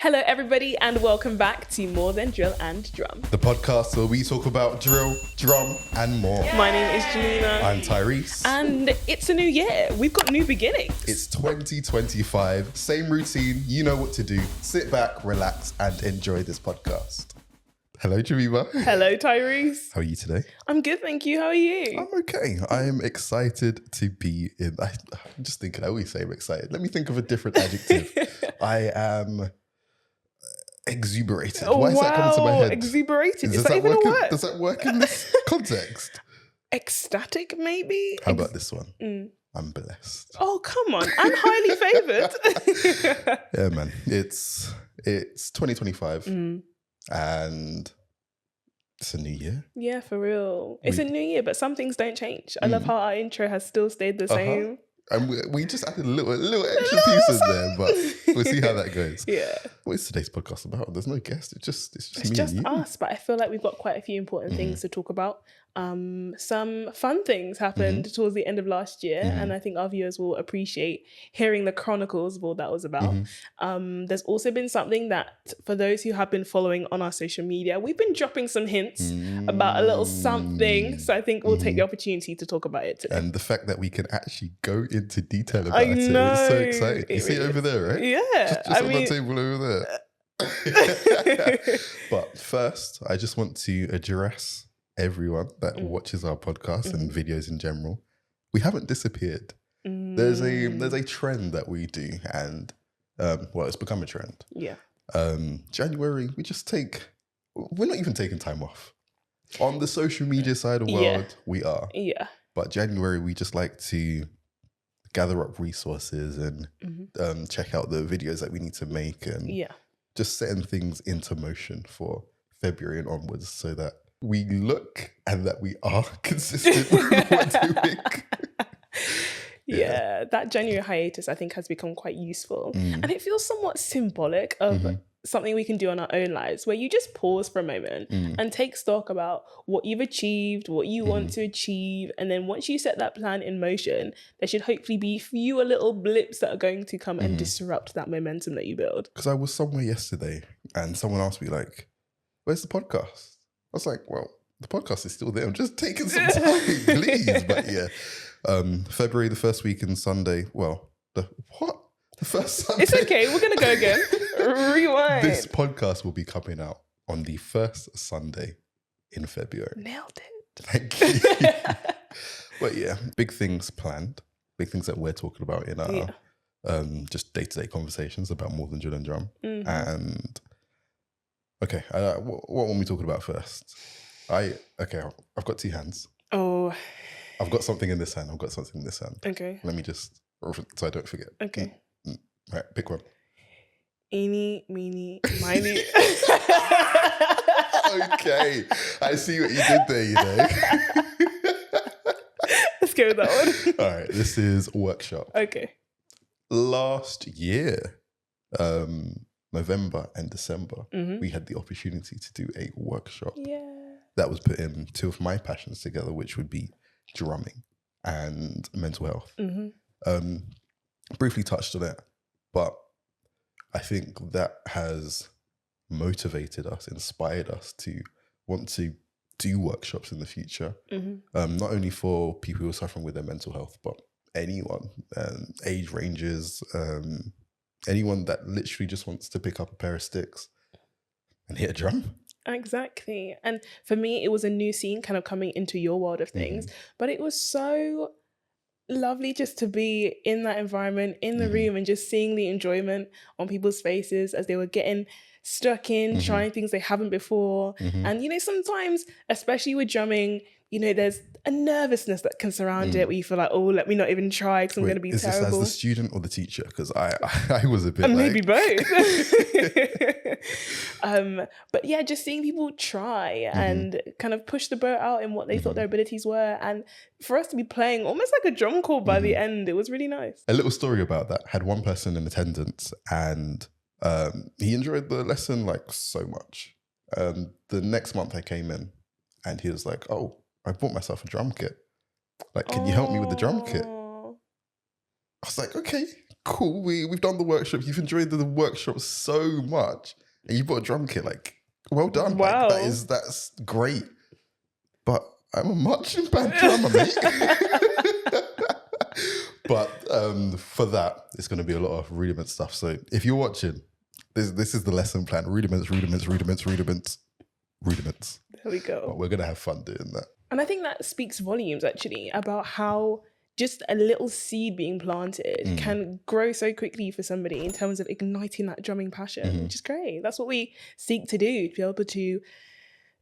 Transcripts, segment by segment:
Hello, everybody, and welcome back to More Than Drill and Drum. The podcast where we talk about drill, drum, and more. My name is Janina. I'm Tyrese. And it's a new year. We've got new beginnings. It's 2025. Same routine. You know what to do. Sit back, relax, and enjoy this podcast. Hello, Jemima. Hello, Tyrese. How are you today? I'm good, thank you. How are you? I'm okay. I'm excited to be in. I'm just thinking, I always say I'm excited. Let me think of a different adjective. I am exuberated. Why is that coming to my head? Exuberated. Is that even a word? Does that work in this context? Ecstatic, maybe? How about this one? I'm blessed. Oh, come on. And highly favoured. Yeah, man. It's 2025 and it's a new year. Yeah, for real. It's a new year, but some things don't change. I love how our intro has still stayed the same. And we just added a little extra piece in there, but we'll see how that goes. Yeah. What is today's podcast about? There's no guest. It's just It's me just and you. us, but I feel like we've got quite a few important things to talk about. Some fun things happened towards the end of last year, and I think our viewers will appreciate hearing the chronicles of all that was about. There's also been something that, for those who have been following on our social media, we've been dropping some hints about a little something. So I think we'll take the opportunity to talk about it today. And the fact that we can actually go into detail about it know. is so exciting. You It see it really over there, right? Yeah. Just on the table over there. But first, I just want to address everyone that watches our podcast and videos in general. We haven't disappeared. There's a trend that we do, and it's become a trend. Yeah. January, we're not even taking time off. On the social media side of the world, we are. Yeah. But January, we just like to gather up resources and check out the videos that we need to make and just setting things into motion for February and onwards so that we look and that we are consistent with what we're doing. Yeah, that January hiatus, I think, has become quite useful. And it feels somewhat symbolic of something we can do in our own lives, where you just pause for a moment and take stock about what you've achieved, what you want to achieve. And then once you set that plan in motion, there should hopefully be fewer little blips that are going to come and disrupt that momentum that you build. Because I was somewhere yesterday and someone asked me, like, where's the podcast? I was like, well, the podcast is still there. I'm just taking some time, please. But yeah, February, the first week in Sunday. Well, the first Sunday. It's okay. We're going to go again. Rewind. This podcast will be coming out on the first Sunday in February. Nailed it. Thank you. But yeah, big things planned. Big things that we're talking about in our just day-to-day conversations about More Than Drill and Drum. And okay, what want we talking about first? I've got two hands. Oh. I've got something in this hand. I've got something in this hand. Okay. Let me just, so I don't forget. Okay. All right, pick one. Eeny, meeny, miny. Okay, I see what you did there, you know. Let's go with that one. All right, this is workshop. Okay. Last year, November and December, we had the opportunity to do a workshop. Yeah. That was putting two of my passions together, which would be drumming and mental health. Briefly touched on it, but I think that has motivated us, inspired us to want to do workshops in the future. Not only for people who are suffering with their mental health, but anyone, age ranges, anyone that literally just wants to pick up a pair of sticks and hit a drum. Exactly. And for me, it was a new scene kind of coming into your world of things, but it was so lovely just to be in that environment, in the room, and just seeing the enjoyment on people's faces as they were getting stuck in, trying things they haven't before. And, you know, sometimes, especially with drumming, you know, there's a nervousness that can surround it where you feel like, oh, let me not even try because I'm going to be terrible. Is this as the student or the teacher? Because I was a bit maybe both. But yeah, just seeing people try and kind of push the boat out in what they thought their abilities were. And for us to be playing almost like a drum corps by the end, it was really nice. A little story about that. Had one person in attendance and he enjoyed the lesson like so much. The next month I came in and he was like, oh, I bought myself a drum kit. Like, can you help me with the drum kit? I was like, okay, cool. We've done the workshop. You've enjoyed the workshop so much, and you bought a drum kit. Like, well done. Wow. Like, that's great. But I'm a marching band drummer, mate. But for that, it's going to be a lot of rudiment stuff. So if you're watching, this is the lesson plan: rudiments. There we go. But we're going to have fun doing that. And I think that speaks volumes, actually, about how just a little seed being planted can grow so quickly for somebody in terms of igniting that drumming passion, which is great. That's what we seek to do, to be able to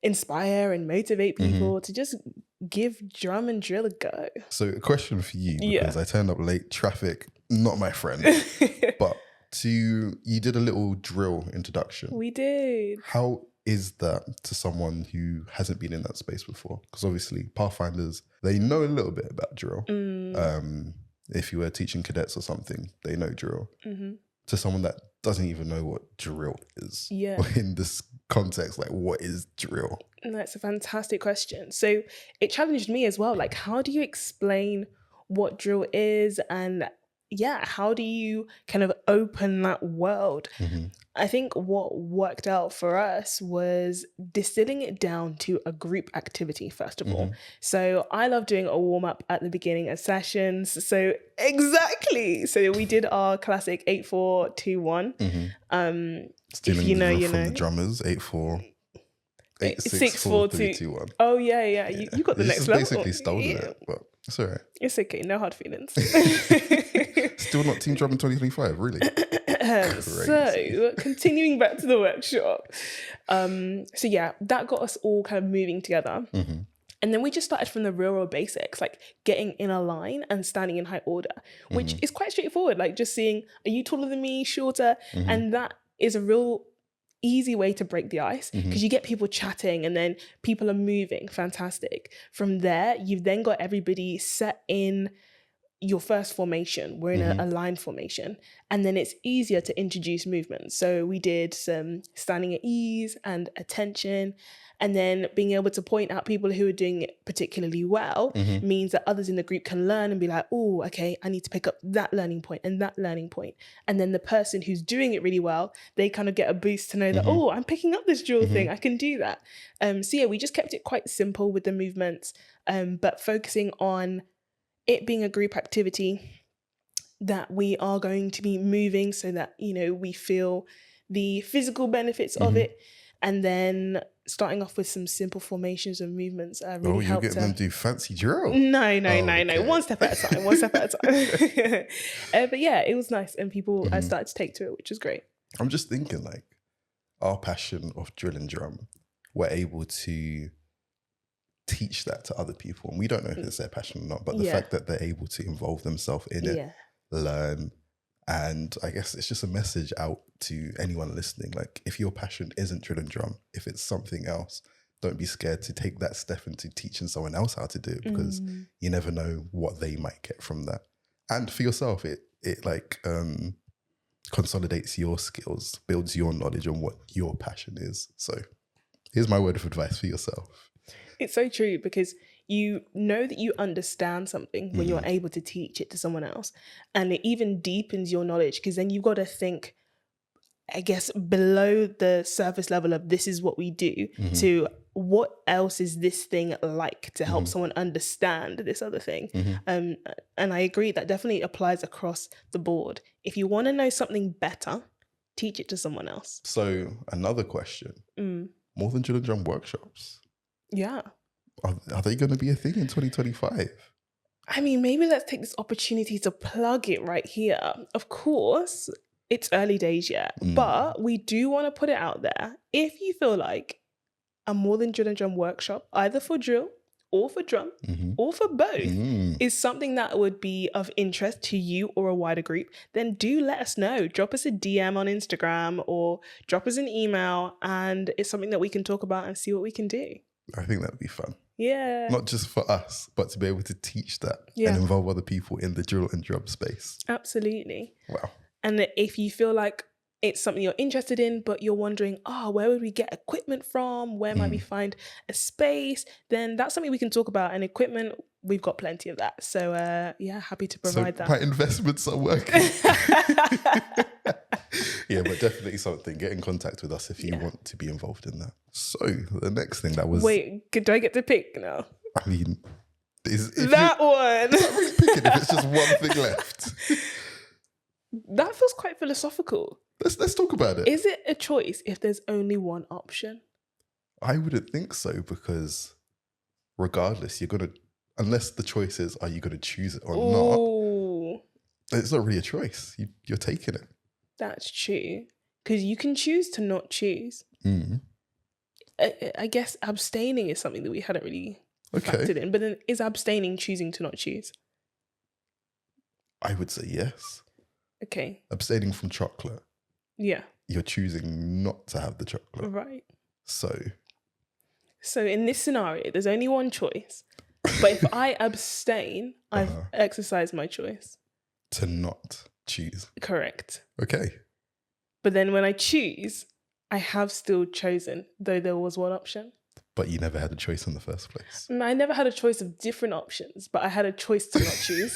inspire and motivate people to just give drum and drill a go. So a question for you, because I turned up late, traffic, not my friend, but you did a little drill introduction. We did. How is that to someone who hasn't been in that space before? Because obviously Pathfinders, they know a little bit about drill. If you were teaching cadets or something, they know drill. To someone that doesn't even know what drill is, in this context, like, what is drill? That's a fantastic question. So it challenged me as well. Like, how do you explain what drill is? And how do you kind of open that world? I think what worked out for us was distilling it down to a group activity, first of all. So I love doing a warm-up at the beginning of sessions. So exactly. So we did our classic 8-4-2-1. Stealing if you know, from the drummers, 8-4, 8-6-4-3-2-1. Oh, yeah. You got the next level. Basically stolen it, but it's all right. It's okay. No hard feelings. Still not Team Drum in 2025, really? So continuing back to the workshop. That got us all kind of moving together. And then we just started from the real basics, like getting in a line and standing in high order, which is quite straightforward. Like just seeing, are you taller than me, shorter? And that is a real easy way to break the ice, because you get people chatting and then people are moving. Fantastic. From there, you've then got everybody set in your first formation. We're in a line formation, and then it's easier to introduce movement. So we did some standing at ease and attention, and then being able to point out people who are doing it particularly well means that others in the group can learn and be like, oh, okay, I need to pick up that learning point and that learning point. And then the person who's doing it really well, they kind of get a boost to know that, oh, I'm picking up this drill thing, I can do that. We just kept it quite simple with the movements, but focusing on it being a group activity, that we are going to be moving so that, we feel the physical benefits of it. And then starting off with some simple formations and movements really helped. You're getting them to do fancy drill? No. Okay. One step at a time. But it was nice. And people started to take to it, which is great. I'm just thinking, like, our passion of drill and drum, we're able to teach that to other people, and we don't know if it's their passion or not, but the fact that they're able to involve themselves in it, learn, and I guess it's just a message out to anyone listening. Like, if your passion isn't drill and drum, if it's something else, don't be scared to take that step into teaching someone else how to do it, because you never know what they might get from that. And for yourself, it consolidates your skills, builds your knowledge on what your passion is. So here's my word of advice for yourself. It's so true, because you know that you understand something when you're able to teach it to someone else. And it even deepens your knowledge, because then you've got to think, I guess, below the surface level of this is what we do to what else is this thing like, to help someone understand this other thing. And I agree, that definitely applies across the board. If you want to know something better, teach it to someone else. So another question, more than drill and drum workshops? Yeah. Are they going to be a thing in 2025? I mean, maybe let's take this opportunity to plug it right here. Of course, it's early days yet, but we do want to put it out there. If you feel like a more than drill and drum workshop, either for drill or for drum or for both, is something that would be of interest to you or a wider group, then do let us know. Drop us a DM on Instagram or drop us an email, and it's something that we can talk about and see what we can do. I think that would be fun. Yeah. Not just for us, but to be able to teach that and involve other people in the drill and drum space. Absolutely. Wow. And if you feel like it's something you're interested in, but you're wondering, where would we get equipment from? Where might we Mm. find a space? Then that's something we can talk about. And equipment, we've got plenty of that. So yeah, happy to So provide my that. investments are working. Yeah, but definitely something. Get in contact with us if you want to be involved in that. So the next thing that was, Wait, do I get to pick now? I mean, is if That you, one. is that really picking if it's just one thing left? That feels quite philosophical. Let's talk about it. Is it a choice if there's only one option? I wouldn't think so, because regardless, you're gonna, unless the choice is, are you gonna choose it or Ooh, not? It's not really a choice. You're taking it. that's true. Because you can choose to not choose. Mm. I guess abstaining is something that we hadn't really Okay, factored in. But then is abstaining choosing to not choose? I would say yes. Okay. Abstaining from chocolate, Yeah. you're choosing not to have the chocolate. Right. So So in this scenario, there's only one choice. But if I abstain, I've exercised my choice. to not choose. Correct. Okay. But then when I choose, I have still chosen, though there was one option. But you never had a choice in the first place. I never had a choice of different options, but I had a choice to not choose.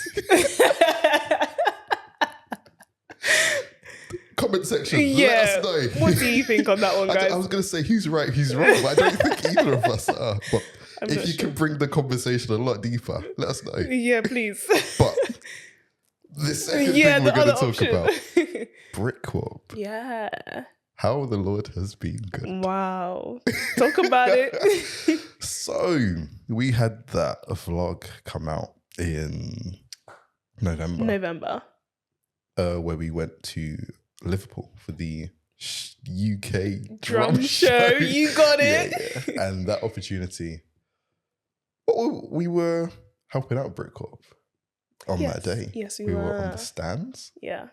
Comment section. Yeah. Let us know. What do you think on that one, guys? I was going to say who's right, who's wrong, but I don't think either of us are. But I'm if not you sure. can bring the conversation a lot deeper, let us know. Yeah, please. But the second Yeah, thing we're the going to other talk option. about, Brick Corp. Yeah. How the Lord has been good. Wow. Talk about it. So we had that vlog come out in November. Where we went to Liverpool for the UK Drum show. You got it. Yeah. And that opportunity. Well, we were helping out Brick Corp on that day. Yes, We were on the stands Yeah,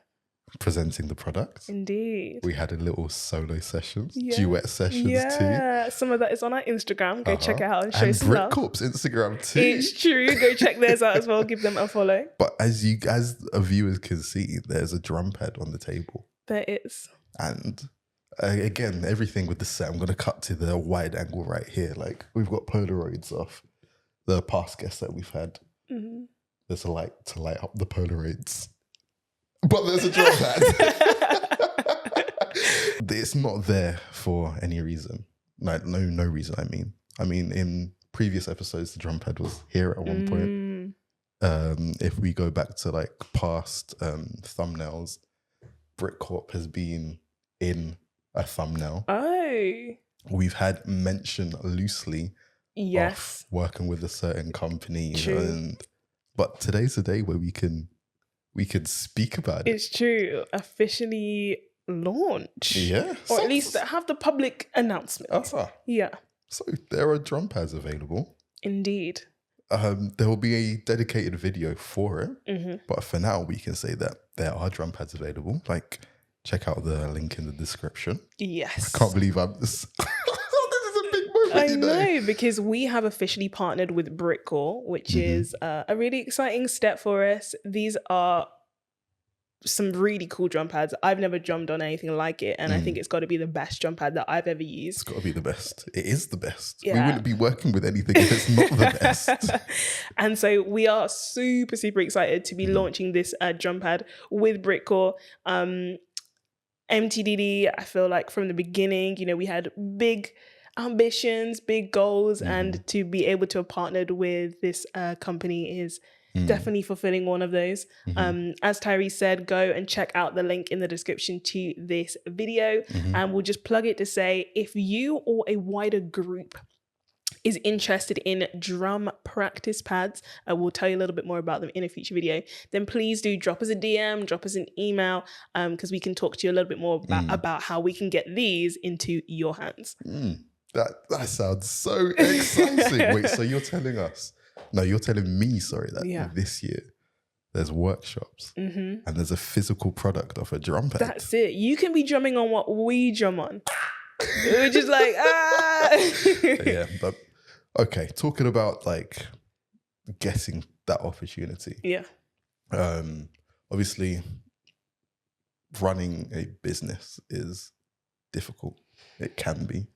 presenting the products. indeed. We had a little solo sessions, Yeah. duet sessions too. Yeah, some of that is on our Instagram. Go check it out and show And some Brick love. Corp's Instagram too. It's true. Go check theirs out as well. Give them a follow. But as a viewers can see, there's a drum pad on the table. There is. And again, everything with the set, I'm going to cut to the wide angle right here. Like, we've got Polaroids of the past guests that we've had. Mhm. There's a light to light up the Polaroids. But there's a drum pad. It's not there for any reason. Like, no reason, I mean, in previous episodes, the drum pad was here at one point. If we go back to like past thumbnails, Brick Corp has been in a thumbnail. Oh, We've had mention loosely yes. of working with a certain company, True. but today's the day where we can speak about it. It's true. Officially launch. Yeah, Or at least have the public announcement. Yeah, So there are drum pads available. indeed. There will be a dedicated video for it, Mm-hmm. but for now we can say that there are drum pads available. Like, check out the link in the description. Yes. I can't believe I'm this. This is a big moment, I you know. know, because we have officially partnered with Brickcore, which is a really exciting step for us. These are some really cool drum pads. I've never drummed on anything like it, and I think it's got to be the best drum pad that I've ever It's used. got to be the best. It is the best. We Yeah. wouldn't be working with anything if it's not the best. And so we are super, super excited to be launching this drum pad with Brickcore. MTDD, I feel like from the beginning, we had big ambitions, big goals, and to be able to have partnered with this company is definitely fulfilling one of those. As Tyrese said, go and check out the link in the description to this video, and we'll just plug it to say, if you or a wider group is interested in drum practice pads, we'll tell you a little bit more about them in a future video, then please do drop us a DM, drop us an email, because we can talk to you a little bit more about how we can get these into your hands. That sounds so exciting. Wait, so you're telling us? No, you're telling me, sorry, that this year there's workshops and there's a physical product of a drum pad. That's it. You can be drumming on what we drum on. We're just like, Yeah, but okay, talking about like getting that opportunity. Yeah. Obviously running a business is difficult. It can be.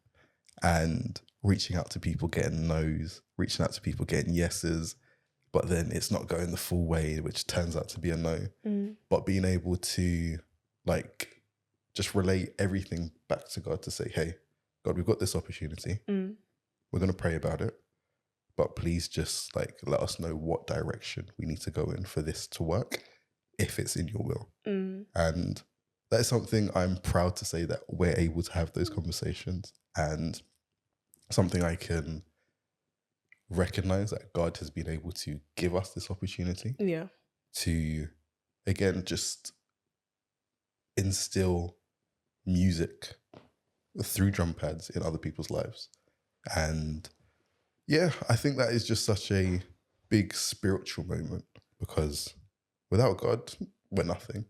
And reaching out to people, getting no's, reaching out to people, getting yeses, but then it's not going the full way, which turns out to be a no. But being able to like just relate everything back to God to say, hey, God, we've got this opportunity. We're going to pray about it. But please just like let us know what direction we need to go in for this to work, if it's in your will. And that is something I'm proud to say that we're able to have those conversations, and something I can recognize that God has been able to give us this opportunity to, again, just instill music through drum pads in other people's lives. And yeah, I think that is just such a big spiritual moment, because without God, we're nothing.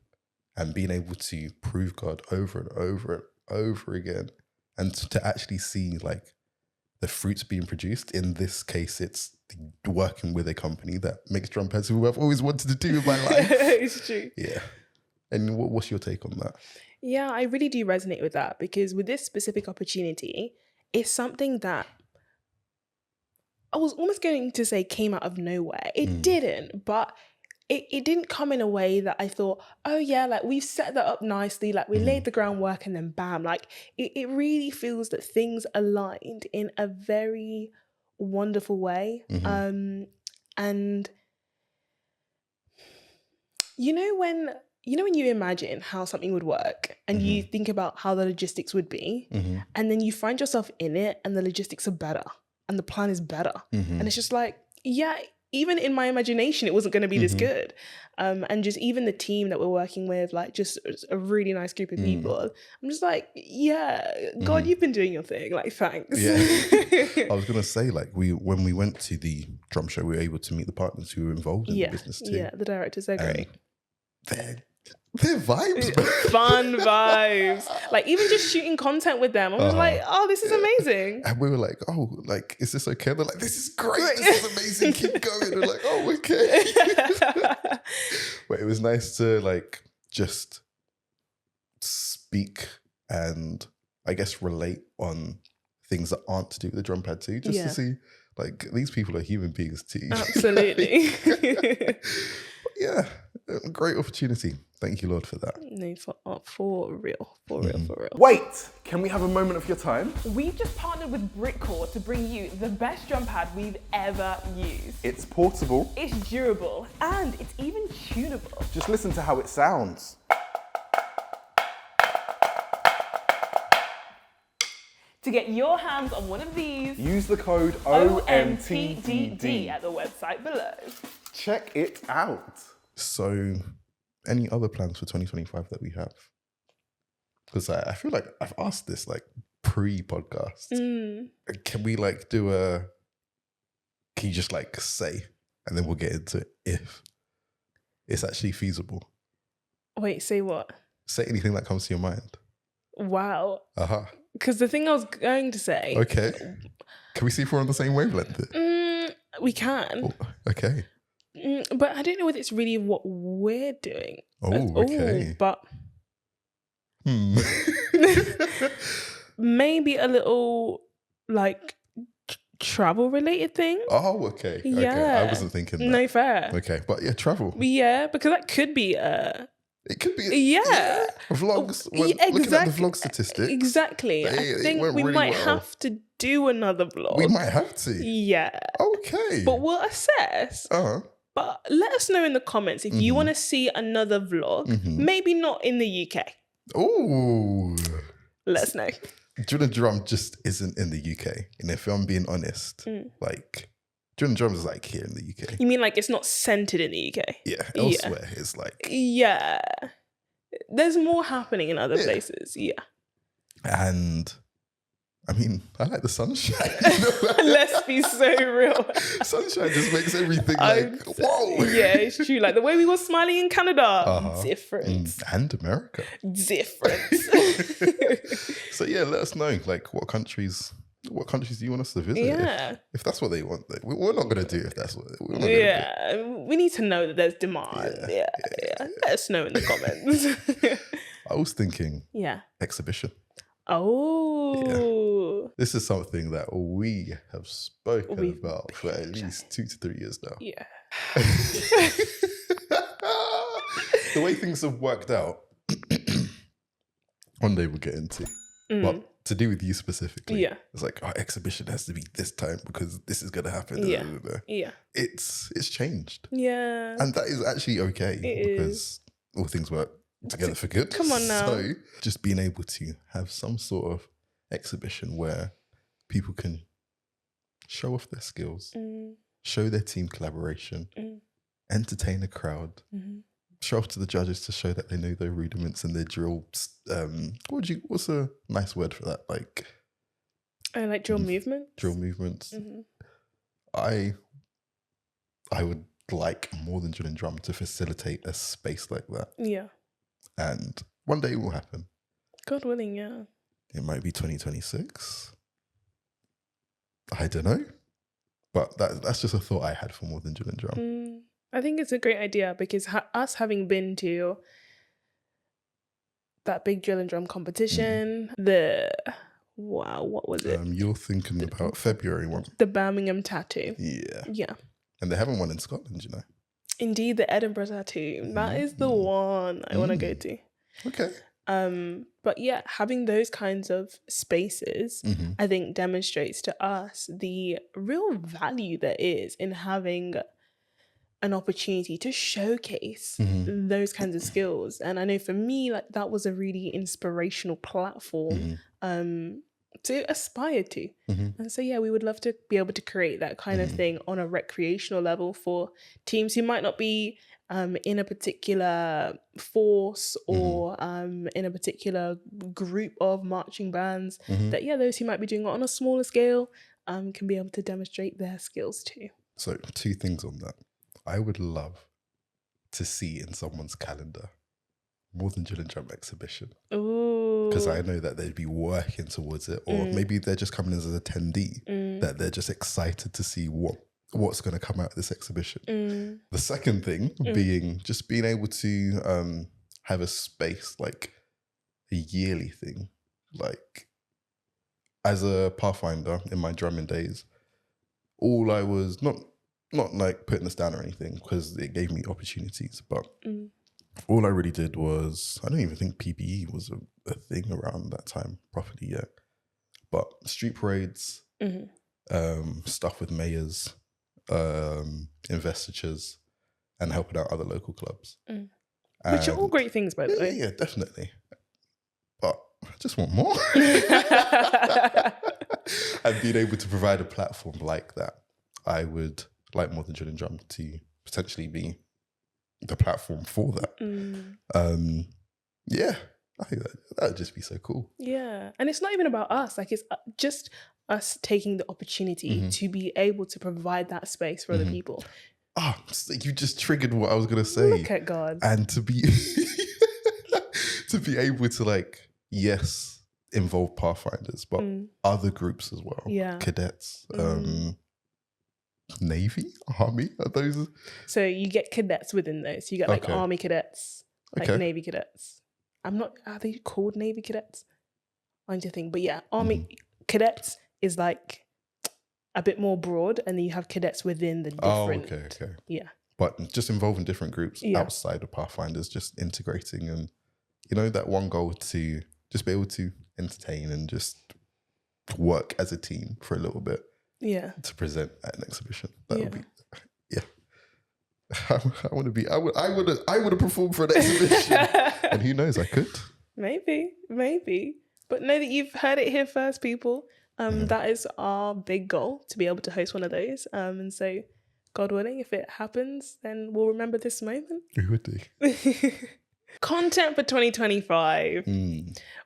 And being able to prove God over and over and over again, and to actually see like the fruits being produced. In this case, it's working with a company that makes drum pads, who I've always wanted to do in my life. It's true. Yeah. And what's your take on that? Yeah, I really do resonate with that, because with this specific opportunity, it's something that I was almost going to say came out of nowhere. It didn't, but it didn't come in a way that I thought, oh yeah, like we've set that up nicely, like we laid the groundwork and then bam. Like it really feels that things aligned in a very wonderful way. And you know when you imagine how something would work and you think about how the logistics would be, and then you find yourself in it and the logistics are better and the plan is better. And it's just like, yeah, even in my imagination, it wasn't going to be this good. And just even the team that we're working with, like just a really nice group of people. I'm just like, yeah, God, you've been doing your thing. Like, thanks. Yeah. I was going to say, like, when we went to the drum show, we were able to meet the partners who were involved in the business too. Yeah, the directors, they're great. They're vibes, man. Fun vibes. Like even just shooting content with them, I was like, oh, this is amazing. And we were like, oh, like, is this okay? They're like, this is great. This is amazing. Keep going. We're like, oh, okay. But it was nice to like just speak and I guess relate on things that aren't to do with the drum pad too, just to see like these people are human beings too. Absolutely. Yeah, great opportunity. Thank you, Lord, for that. No, for real. Wait, can we have a moment of your time? We've just partnered with Brickcore to bring you the best drum pad we've ever used. It's portable. It's durable and it's even tunable. Just listen to how it sounds. To get your hands on one of these, use the code OMTDD at the website below. Check it out. So, any other plans for 2025 that we have? Because I feel like I've asked this like pre-podcast. Can we like do can you just like say, and then we'll get into it if it's actually feasible? Wait, say what? Say anything that comes to your mind. Wow. Because the thing I was going to say. Okay. Can we see if we're on the same wavelength? We can. Oh, okay. But I don't know whether it's really what we're doing. Oh, okay. But maybe a little like travel related thing. Oh, okay. Yeah. Okay. I wasn't thinking that. No fair. Okay, but yeah, travel. Yeah, because that could be It could be vlogs. Looking at the vlog statistics. Exactly. I think we really might have to do another vlog. We might have to. Yeah. Okay. But we'll assess. But let us know in the comments if you want to see another vlog. Maybe not in the UK. Ooh. Let us know. Jordan Drum just isn't in the UK. And if I'm being honest, like Jordan Drum is like here in the UK. You mean like it's not centered in the UK? Yeah. Elsewhere it's like. Yeah. There's more happening in other places. Yeah. And I mean, I like the sunshine. Let's be so real. Sunshine just makes everything like, whoa. Yeah, it's true. Like the way we were smiling in Canada, different. And America. Different. So yeah, let us know like what countries do you want us to visit? Yeah. If that's what they want, we're not going to do if that's what we're not we need to know that there's demand. Yeah. Let us know in the comments. I was thinking Yeah. exhibition. Oh. This is something that we have spoken We've about for at been least 2 to 3 years now. Yeah. The way things have worked out, one day we'll get into. But to do with you specifically, Yeah. it's like our exhibition has to be this time because this is going to happen. Yeah. Yeah. It's changed. Yeah. And that is actually okay It because all things work together for good. Come on now. So just being able to have some sort of exhibition where people can show off their skills, show their team collaboration, entertain a crowd, show off to the judges to show that they know their rudiments and their drill. What's a nice word for that? Like I like drill movement. drill movements. Mm-hmm. I would like More Than Drill and Drum to facilitate a space like that. Yeah. And one day it will happen. God willing, yeah. It might be 2026. I don't know. But that's just a thought I had for More Than Drill and Drum. I think it's a great idea because us having been to that big drill and drum competition, what was it? You're thinking about February one. The Birmingham Tattoo. Yeah. Yeah. And they haven't won in Scotland, you know. Indeed, the Edinburgh Tattoo. That is the one I want to go to. Okay. But yeah, having those kinds of spaces, I think demonstrates to us the real value there is in having an opportunity to showcase those kinds of skills. And I know for me, like that was a really inspirational platform to aspire to. And so yeah, we would love to be able to create that kind of thing on a recreational level for teams who might not be in a particular force or in a particular group of marching bands. That yeah, those who might be doing it on a smaller scale can be able to demonstrate their skills too. So 2 things on that. I would love to see in someone's calendar More Than Drill and Drum exhibition. Ooh. Because I know that they'd be working towards it, or maybe they're just coming in as an attendee, that they're just excited to see what's going to come out of this exhibition. The second thing being just being able to have a space, like a yearly thing. Like as a Pathfinder in my drumming days, all I was not like putting this down or anything because it gave me opportunities, but all I really did was, I don't even think PPE was a thing around that time properly yet, but street parades, stuff with mayors, investitures, and helping out other local clubs. Which are all great things, by the way. Yeah, definitely. But I just want more. And being able to provide a platform like that, I would like More Than Drill and Drum to potentially be the platform for that. Yeah, I think that would just be so cool. Yeah. And it's not even about us. Like it's just us taking the opportunity to be able to provide that space for other people. You just triggered what I was going to say. Look at God. And to be to be able to like, yes, involve Pathfinders, but other groups as well. Yeah. Cadets, Navy, Army, are those? So you get cadets within those. You get like Army cadets, like Navy cadets. Are they called Navy cadets? I need to think. But yeah, Army cadets is like a bit more broad, and then you have cadets within the different. Oh, okay. Yeah. But just involving different groups outside of Pathfinders, just integrating and, that one goal to just be able to entertain and just work as a team for a little bit. Yeah. To present at an exhibition. That would be, I want to be, I would have performed for an exhibition. And who knows, I could. Maybe. But know that you've heard it here first, people. That is our big goal, to be able to host one of those. And so, God willing, if it happens, then we'll remember this moment. Who would do? Content for 2025.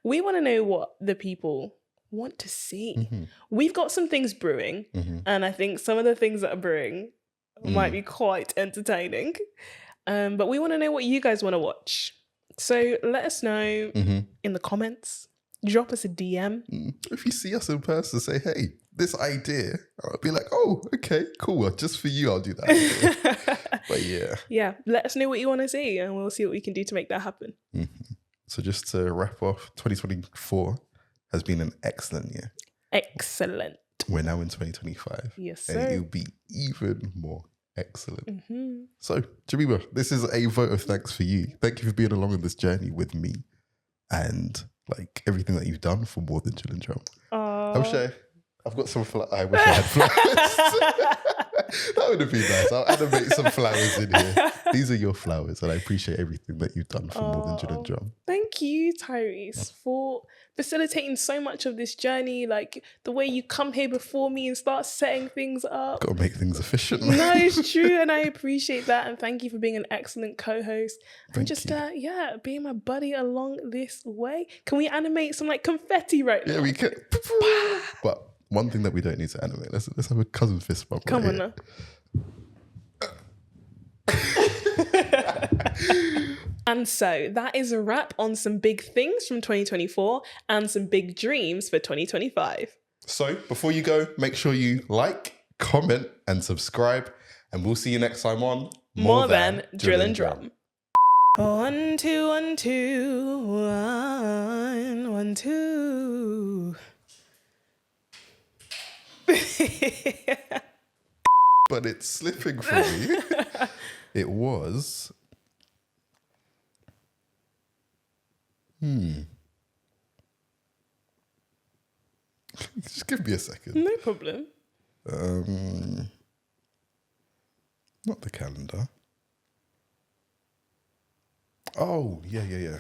We want to know what the people want to see. We've got some things brewing, and I think some of the things that are brewing might be quite entertaining. But we want to know what you guys want to watch. So let us know in the comments. Drop us a DM. If you see us in person, say, hey, this idea. I'll be like, oh, okay, cool. Just for you, I'll do that. But yeah. Yeah, let us know what you want to see and we'll see what we can do to make that happen. So just to wrap off, 2024 has been an excellent year. Excellent. We're now in 2025. Yes, And sir. it'll be even more excellent. Mm-hmm. So, Jemima, this is a vote of thanks for you. Thank you for being along on this journey with me and like everything that you've done for More Than Chill and Drum. I'm sure I've got some flowers. I wish I had flowers. That would have been nice. I'll animate some flowers in here. These are your flowers, and I appreciate everything that you've done for More Than Chill and Drum. Thank you, Tyrese, for facilitating so much of this journey. Like the way you come here before me and start setting things up. Got to make things efficient. No, it's true, and I appreciate that. And thank you for being an excellent co-host and Thank just you. being my buddy along this way. Can we animate some like confetti right now? Yeah, we can. But one thing that we don't need to animate. Let's have a cousin fist bump. Come right on here. now. And so that is a wrap on some big things from 2024 and some big dreams for 2025. So before you go, make sure you like, comment, and subscribe. And we'll see you next time on More than Drill and Drum. 1, 2, 1, 2, 1, 1, 2. But it's slipping from me. It was. Just give me a second. No problem. Not the calendar. Oh, yeah.